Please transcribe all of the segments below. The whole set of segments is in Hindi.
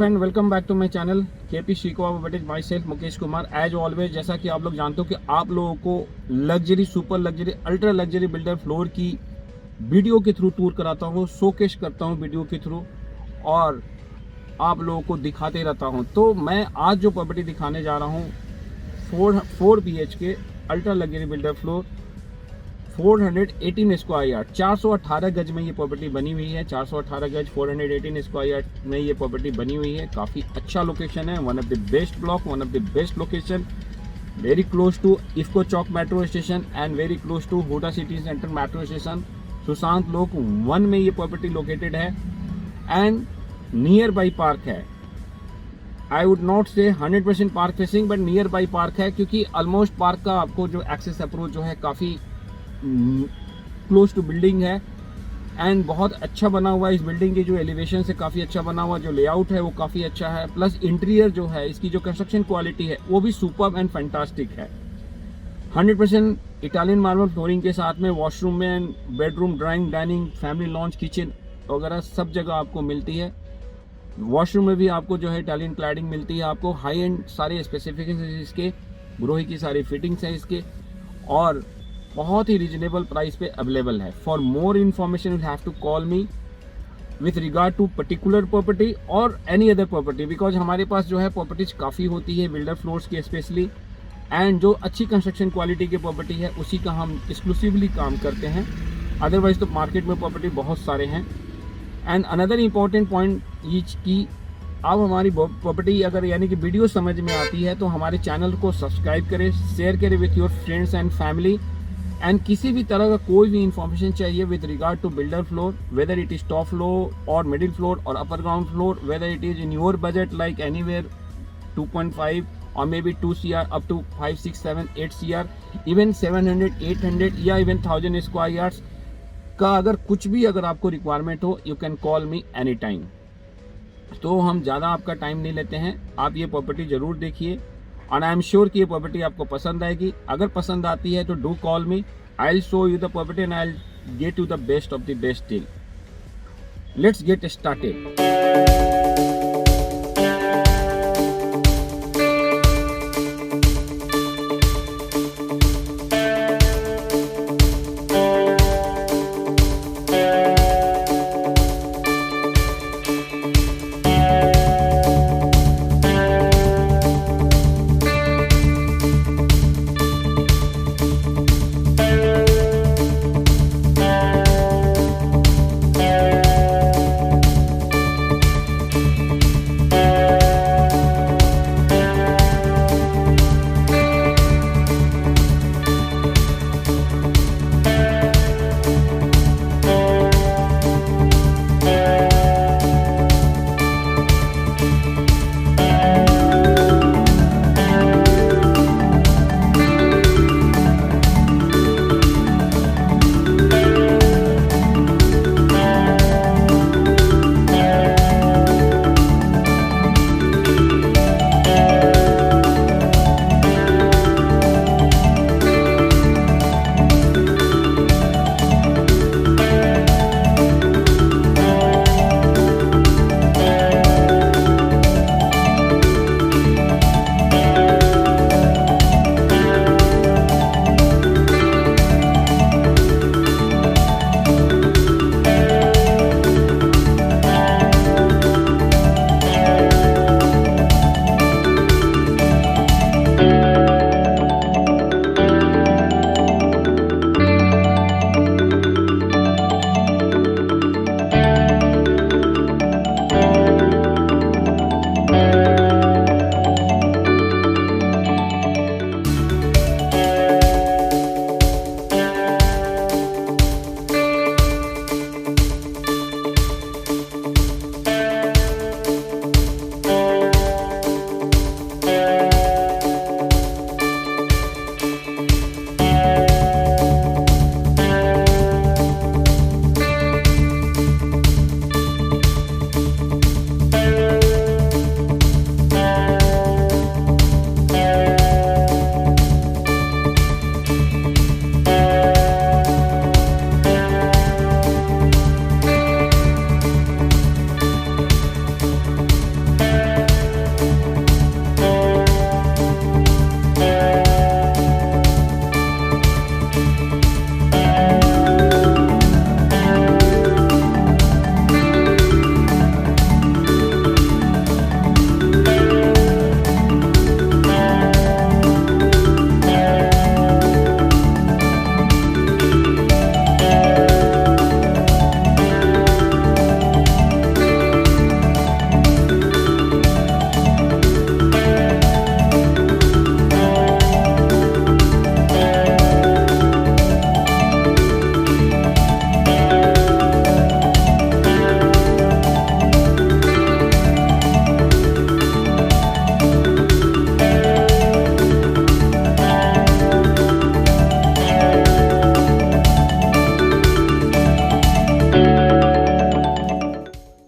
Friend, welcome back to my channel KP शिको properties. Myself Mukesh Kumar. As always, जैसा कि आप लोग जानते हो कि आप लोगों को luxury, super luxury, ultra luxury builder floor की वीडियो के थ्रू टूर कराता हूँ, शोकेस करता हूँ वीडियो के थ्रू और आप लोगों को दिखाते रहता हूँ। तो मैं आज जो प्रॉपर्टी दिखाने जा रहा हूँ 4 BHK ultra luxury builder floor 418 square yard, 418 गज में ये प्रॉपर्टी बनी हुई है। 418 गज 418 स्क्वायर यार्ड में ये प्रॉपर्टी बनी हुई है। काफ़ी अच्छा लोकेशन है, one of the best block, one of the best location, very close to IFFCO Chowk metro station and very close to HUDA city centre metro station. Sushant Lok 1 में ये प्रॉपर्टी लोकेटेड है एंड नियर बाई पार्क है। I would not say 100% park facing, but nearby park है, क्योंकि ऑलमोस्ट पार्क का आपको जो एक्सेस अप्रोच जो है काफ़ी क्लोज टू बिल्डिंग है एंड बहुत अच्छा बना हुआ है। इस बिल्डिंग की जो एलिवेशन से काफ़ी अच्छा बना हुआ, जो लेआउट है वो काफ़ी अच्छा है, प्लस इंटीरियर जो है इसकी जो कंस्ट्रक्शन क्वालिटी है वो भी सुपर्ब एंड फैंटास्टिक है। 100% इटालियन मार्बल फ्लोरिंग के साथ में वॉशरूम में and bedroom, drawing, dining, family launch, kitchen वगैरह सब जगह आपको मिलती है। वॉशरूम में भी आपको जो है इटालियन क्लैडिंग मिलती है। आपको हाई एंड सारे स्पेसिफिकेशन इसके, ग्रोही की सारी फिटिंग्स हैं इसके और बहुत ही रिजनेबल प्राइस पे अवेलेबल है। For more information you have to call me with regard to particular property और एनी अदर प्रॉपर्टी, बिकॉज हमारे पास जो है प्रॉपर्टीज काफ़ी होती है बिल्डर फ्लोर्स की स्पेशली, एंड जो अच्छी कंस्ट्रक्शन क्वालिटी की प्रॉपर्टी है उसी का हम एक्सक्लूसिवली काम करते हैं। अदरवाइज तो मार्केट में प्रॉपर्टी बहुत सारे हैं। एंड अनदर इम्पॉर्टेंट पॉइंट ये कि आप हमारी प्रॉपर्टी अगर यानी कि वीडियो समझ में आती है तो हमारे चैनल को सब्सक्राइब करें, शेयर करें with your friends and family. And किसी भी तरह का कोई भी इंफॉर्मेशन चाहिए with regard to builder floor, whether it is top floor और मिडिल फ्लोर और upper ground floor, whether it is in your budget like anywhere 2.5 और maybe 2 CR up to 5, 6, 7, 8 CR, even 700, 800 या इवन 1000 स्क्वायर यार्ड्स का अगर कुछ भी अगर आपको रिक्वायरमेंट हो, you can call me any time. तो हम ज़्यादा आपका टाइम नहीं लेते हैं, आप ये प्रॉपर्टी ज़रूर देखिए और आई एम श्योर कि ये प्रॉपर्टी आपको पसंद आएगी। अगर पसंद आती है तो do call me, I will show you the property and I will get you the best of the best deal. Let's get started.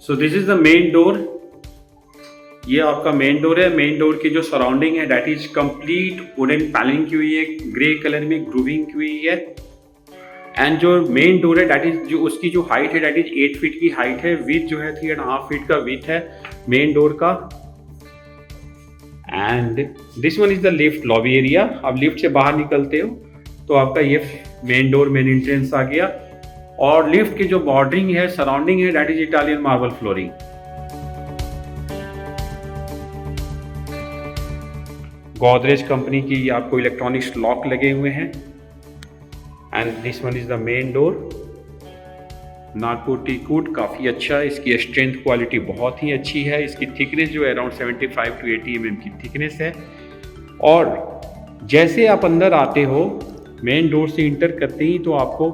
So this is the main door. ये आपका मेन डोर है। मेन डोर की जो सराउंडिंग है that is complete wooden panelling की हुई है, ग्रे कलर में ग्रूविंग की हुई है। एंड जो मेन डोर है दैट इज जो उसकी जो हाइट है दैट इज 8 फीट की हाइट है। विथ जो है 3.5 फीट का विथ है मेन डोर का। And this one is the lift lobby area. आप लिफ्ट से बाहर निकलते हो तो आपका ये मेन डोर मेन एंट्रेंस आ गया। और लिफ्ट की जो बॉर्डरिंग है सराउंडिंग है that is Italian marble flooring. Godrej company की आपको इलेक्ट्रॉनिक्स लॉक लगे हुए हैं। And this one is the main door. Nagpur teakwood काफ़ी अच्छा है, इसकी स्ट्रेंथ क्वालिटी बहुत ही अच्छी है। इसकी थिकनेस जो है अराउंड 75 to 80 mm की थिकनेस है। और जैसे आप अंदर आते हो मेन डोर से इंटर करते ही तो आपको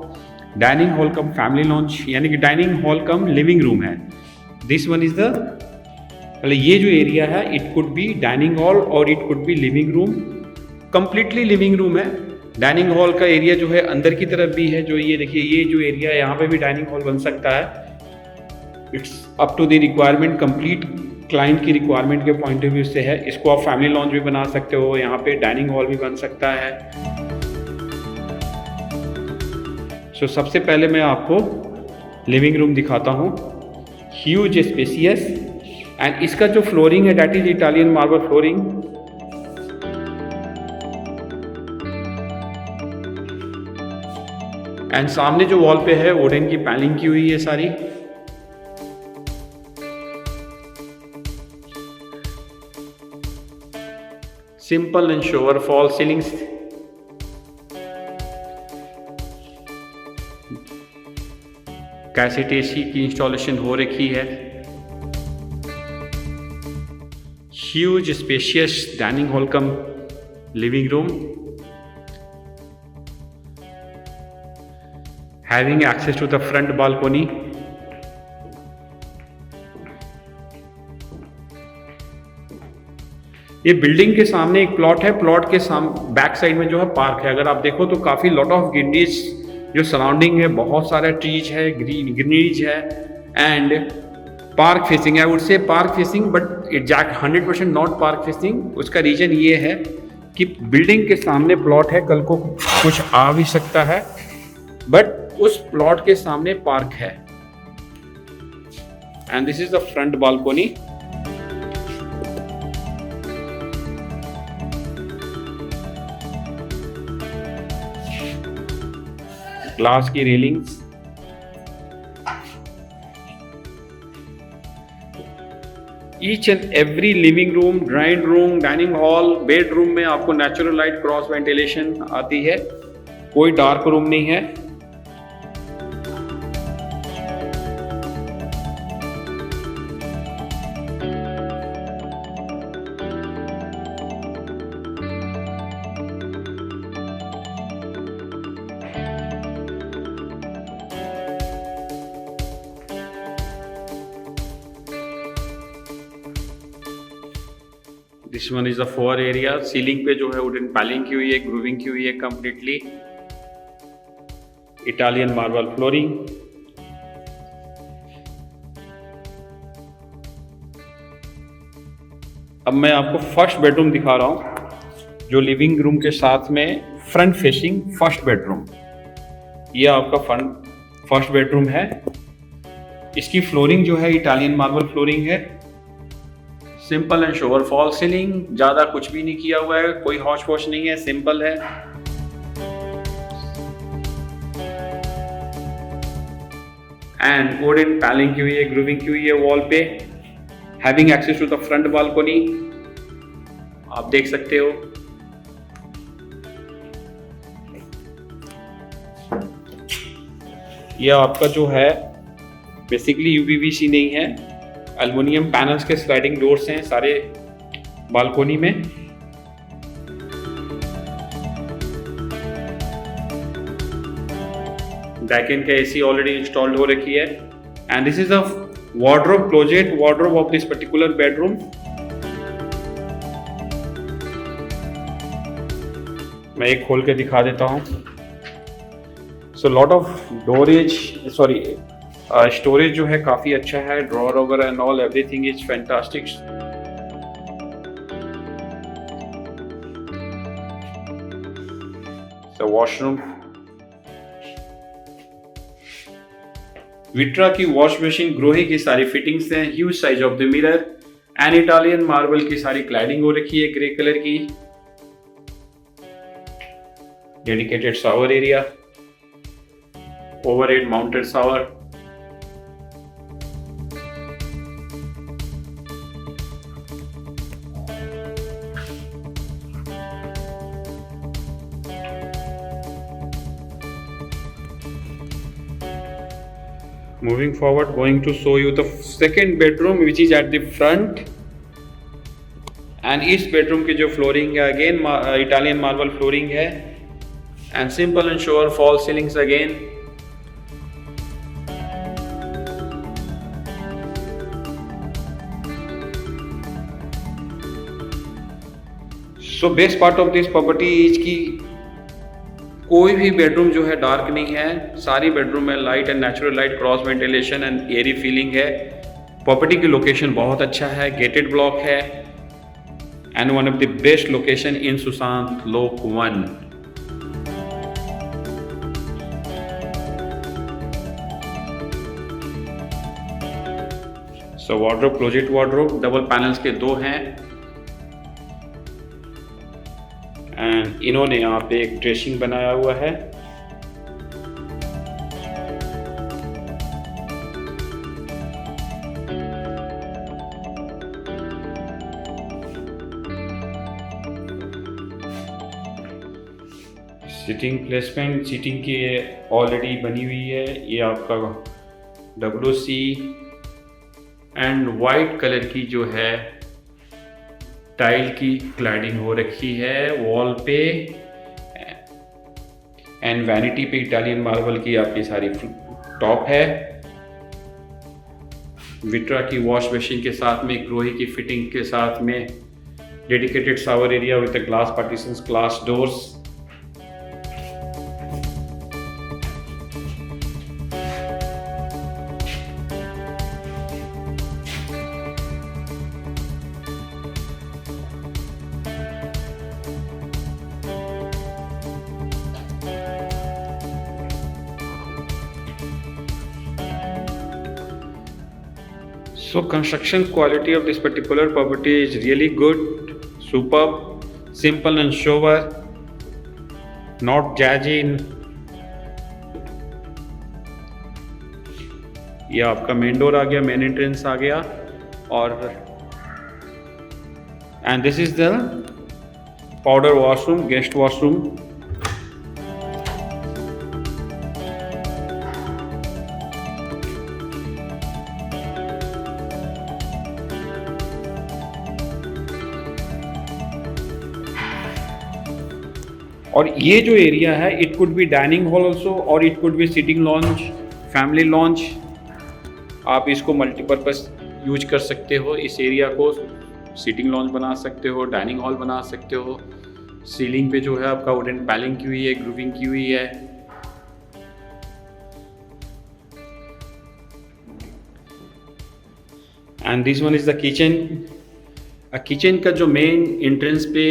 dining hall cum family lounge यानी कि dining hall cum living room है। दिस वन इज द मतलब ये जो एरिया है it could be dining hall और it could be living room. Completely living room है। डाइनिंग हॉल का एरिया जो है अंदर की तरफ भी है। जो ये देखिए ये जो एरिया है यहाँ पे भी डाइनिंग हॉल बन सकता है। It's up to the requirement, complete client की रिक्वायरमेंट के पॉइंट ऑफ व्यू से है। इसको आप फैमिली लॉन्च भी बना सकते हो, यहाँ पे डाइनिंग हॉल भी बन सकता है। सो सबसे पहले मैं आपको लिविंग रूम दिखाता हूँ। ह्यूज स्पेसियस एंड इसका जो फ्लोरिंग है that is Italian marble flooring. And सामने जो वॉल पे है वुडन की पैनलिंग की हुई है सारी। Simple and shower fall ceilings. Cassette AC की इंस्टॉलेशन हो रखी है। Huge spacious dining hall cum living room having access to the front balcony। ये बिल्डिंग के सामने एक प्लॉट है। प्लॉट के बैक साइड में जो है पार्क है। अगर आप देखो तो काफी लॉट ऑफ ग्रीनरीज जो सराउंडिंग है, बहुत सारा ट्रीज है, ग्रीनरीज है एंड पार्क फेसिंग है। Would say park facing but exact 100% not park facing. उसका रीजन ये है कि बिल्डिंग के सामने प्लॉट है, कल को कुछ आ भी सकता है बट उस प्लॉट के सामने पार्क है। And this is the front balcony. Glass की railings. Each and every living room, drawing room, dining hall, bedroom में आपको नेचुरल लाइट क्रॉस वेंटिलेशन आती है। कोई डार्क रूम नहीं है। This one is the four area. Ceiling पे जो है वुडन पैनलिंग की हुई है, ग्रूविंग की हुई है कंप्लीटली। Italian marble flooring. अब मैं आपको फर्स्ट बेडरूम दिखा रहा हूं जो लिविंग रूम के साथ में फ्रंट फेसिंग फर्स्ट बेडरूम। ये आपका फर्स्ट बेडरूम है। इसकी फ्लोरिंग जो है इटालियन मार्बल फ्लोरिंग है। Simple and shower fall ceiling, ज्यादा कुछ भी नहीं किया हुआ है, कोई हौच पौच नहीं है, सिंपल है। एंड वुडन पैनलिंग की हुई है, ग्रूविंग की हुई है वॉल पे। Having access to the front balcony, आप देख सकते हो। यह आपका जो है बेसिकली यूपीवीसी नहीं है, एल्युमिनियम पैनल्स के स्लाइडिंग डोर्स हैं सारे बालकोनी में। बैकएंड का एसी ऑलरेडी इंस्टॉल्ड हो रखी है। And this is a wardrobe closet wardrobe of this particular bedroom. मैं एक खोल के दिखा देता हूं। सो लॉट ऑफ स्टोरेज जो है काफ़ी अच्छा है, ड्रॉर वगैरह and all everything is fantastic. Washroom, Vitra की वॉश मशीन, ग्रोही की सारी फिटिंग्स हैं, huge size of the mirror and Italian marble की सारी क्लैडिंग हो रखी है ग्रे कलर की। Dedicated shower area, overhead mounted shower, moving forward, going to show you the second bedroom which is at the front, and इस bedroom की जो flooring है again Italian marble flooring है and simple and sure false ceilings again. So best part of this property is कि कोई भी बेडरूम जो है डार्क नहीं है, सारी बेडरूम में light and natural light, cross ventilation and airy feeling है। प्रॉपर्टी की लोकेशन बहुत अच्छा है, गेटेड ब्लॉक है and one of the best location in Sushant Lok 1। So wardrobe, closet wardrobe, double panels के 2 हैं एंड इन्होंने यहाँ पे एक ड्रेसिंग बनाया हुआ है। सीटिंग प्लेसमेंट, सीटिंग की ऑलरेडी बनी हुई है। ये आपका WC एंड वाइट कलर की जो है टाइल की क्लैडिंग हो रखी है वॉल पे एंड वैनिटी पे इटालियन मार्बल की आपकी सारी टॉप है। विट्रा की वॉश मशीन के साथ में ग्रोही की फिटिंग के साथ में dedicated shower area with glass partitions, glass doors. So construction quality of this particular property is really good, superb, simple and sober, not jazzy. ये आपका मेन डोर आ गया, मेन एंट्रेंस आ गया और and this is the powder washroom, guest washroom. और ये जो एरिया है it could be dining hall also और it could be sitting lounge, family lounge. आप इसको मल्टीपर्पज़ यूज कर सकते हो। इस एरिया को सिटिंग लॉन्च बना सकते हो, डाइनिंग हॉल बना सकते हो। सीलिंग पे जो है आपका वुडन पैलिंग की हुई है, ग्रूविंग की हुई है। And this one is the kitchen. Kitchen का जो मेन एंट्रेंस पे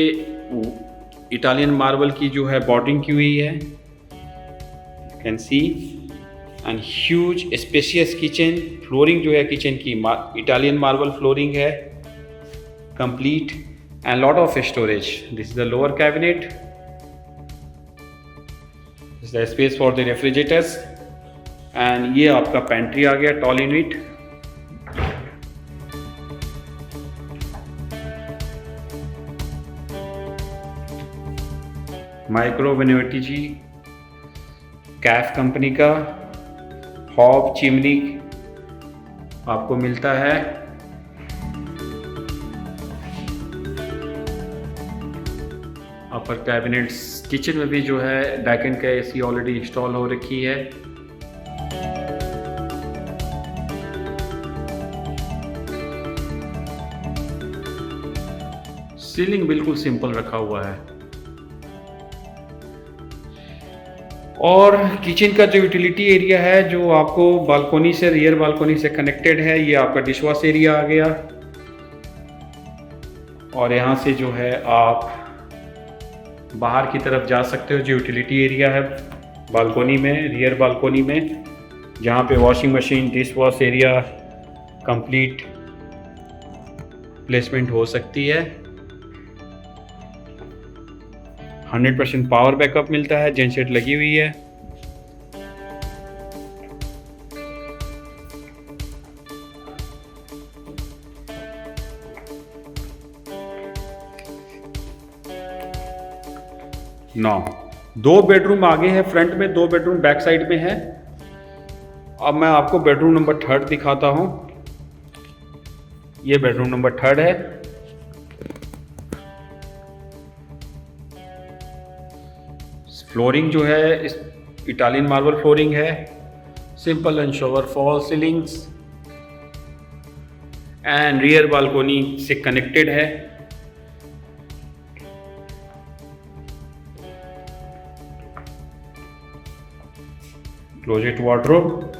इटालियन मार्बल की जो है बॉर्डरिंग की हुई है, can see, and huge spacious kitchen. Flooring जो है किचन की इटालियन मार्बल फ्लोरिंग है complete and lot of storage. This is the lower cabinet, this is the space for the refrigerators and ये आपका पेंट्री आ गया, टॉल यूनिट। माइक्रो वेनेटी जी कैफ कंपनी का हॉब चिमनी आपको मिलता है। अपर कैबिनेट्स, किचन में भी जो है बैकेंड का एसी ऑलरेडी इंस्टॉल हो रखी है। सीलिंग बिल्कुल सिंपल रखा हुआ है। और किचन का जो यूटिलिटी एरिया है जो आपको बालकोनी से, रियर बालकोनी से कनेक्टेड है, ये आपका डिशवॉश एरिया आ गया। और यहाँ से जो है आप बाहर की तरफ जा सकते हो, जो यूटिलिटी एरिया है बालकोनी में, रियर बालकोनी में, जहाँ पे washing machine, dish wash area complete placement हो सकती है। 100% पावर बैकअप मिलता है, जेनसेट लगी हुई है। नौ 2 बेडरूम आगे है फ्रंट में, 2 बेडरूम बैक साइड में है। अब मैं आपको बेडरूम नंबर 3 दिखाता हूं। ये बेडरूम नंबर 3 है। फ्लोरिंग जो है इस इटालियन मार्बल फ्लोरिंग है, simple and shower fall ceilings, and rear balcony से कनेक्टेड है। क्लोजेट वार्डरोब,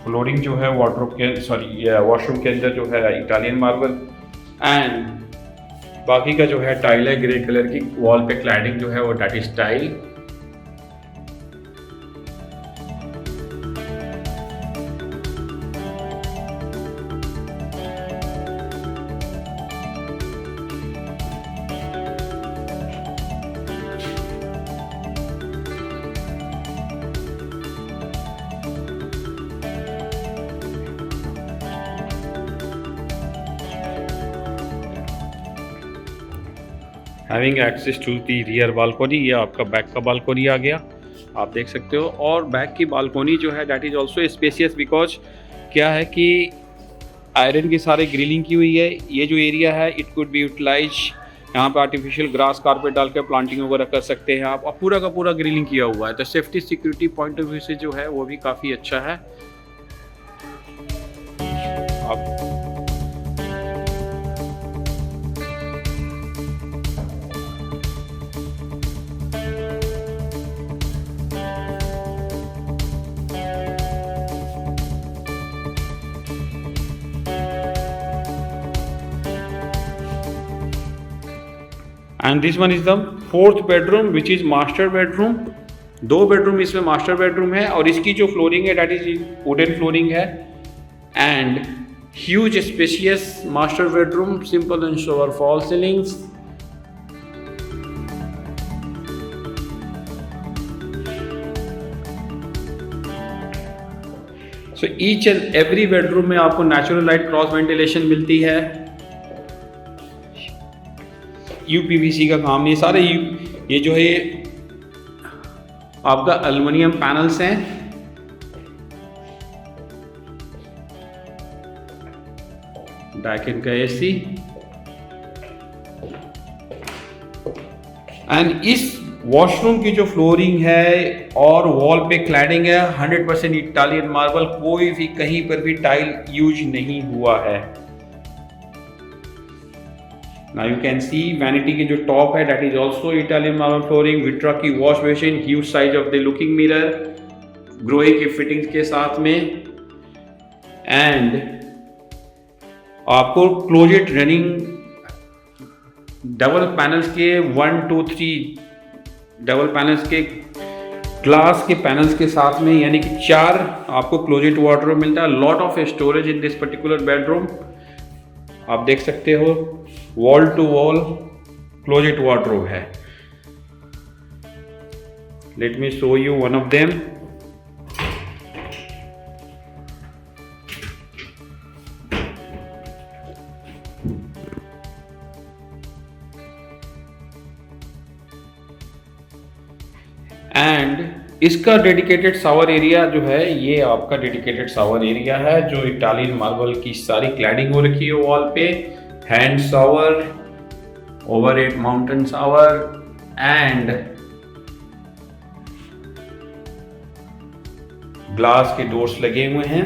फ्लोरिंग जो है वार्डरोब के, वॉशरूम के अंदर जो है इटालियन मार्बल, एंड बाकी का जो है टाइल है ग्रे कलर की। वॉल पे क्लैडिंग जो है वो डैटिश tile. Having access to the rear balcony, ये आपका बैक का बालकोनी आ गया, आप देख सकते हो। और बैक की बालकोनी जो है that is also spacious, because क्या है कि आयरन की सारे ग्रिलिंग की हुई है। ये जो एरिया है इट कुड बी यूटिलाइज, यहाँ पे आर्टिफिशियल ग्रास कारपेट डाल के प्लांटिंग वगैरह कर सकते हैं आप, और पूरा का पूरा ग्रिलिंग किया हुआ है। तो safety security point of view से जो है वो भी काफ़ी अच्छा है। आप and this one is the 4th bedroom which is master bedroom. 2 bedroom इसमें मास्टर बेडरूम है, और इसकी जो फ्लोरिंग है दैट इज वुडन फ्लोरिंग है, and huge spacious master bedroom, simple and shower fall ceilings. So each and every bedroom में आपको नेचुरल लाइट क्रॉस वेंटिलेशन मिलती है। यूपीवीसी का काम नहीं, सारे ये जो है आपका एल्युमिनियम पैनल्स हैं। डाइकिन का एसी, एंड इस वॉशरूम की जो फ्लोरिंग है और वॉल पे क्लैडिंग है 100% इटालियन मार्बल, कोई भी कहीं पर भी टाइल यूज नहीं हुआ है। Now you can see vanity के जो टॉप है that is also Italian marble flooring, Vitra की wash basin, huge size of the looking mirror, ग्रोए की फिटिंग्स के साथ में, एंड आपको क्लोजेट रनिंग डबल पैनल्स के 1 2 3 डबल पैनल्स के ग्लास के पैनल्स के साथ में, यानी कि 4 आपको क्लोजेट वार्डरोब मिलता है। Lot of storage in this particular bedroom, आप देख सकते हो। Wall to wall closet wardrobe है। Let me show you one of them. And इसका डेडिकेटेड शावर एरिया जो है, ये आपका डेडिकेटेड शावर एरिया है, जो इटालियन मार्बल की सारी क्लैडिंग हो रखी है वॉल पे। Hand shower, overhead mountain shower, and glass के डोर्स लगे हुए हैं।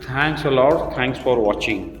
Thanks a lot. Thanks for watching.